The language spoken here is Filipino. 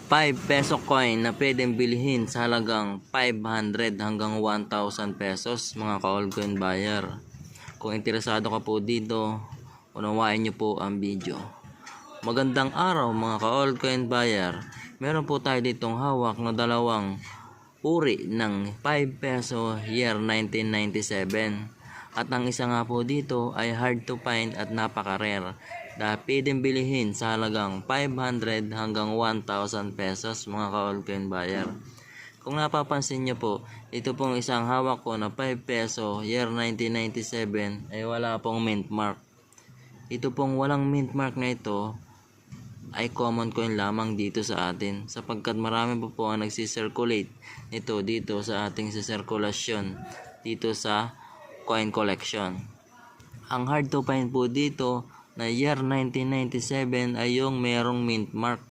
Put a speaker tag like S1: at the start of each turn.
S1: 5 peso coin na pwedeng bilhin sa halagang 500 hanggang 1,000 pesos mga ka-altcoin buyer. Kung interesado ka po dito, unawain nyo po ang video. Magandang araw mga ka-altcoin buyer. Meron po tayo ditong hawak na dalawang uri ng 5 peso year 1997. At ang isa nga po dito ay hard to find at napaka-rare na pwedeng bilihin sa halagang 500 hanggang 1,000 pesos mga ka-altcoin buyer. Kung napapansin nyo po, ito pong isang hawak ko na 5 peso year 1997 ay wala pong mint mark. Ito pong walang mint mark na ito ay common coin lamang dito sa atin sapagkat marami po ang nagsisirculate nito dito sa ating sirkulasyon dito sa coin collection. Ang hard to find po dito na year 1997 ay yung merong mint mark.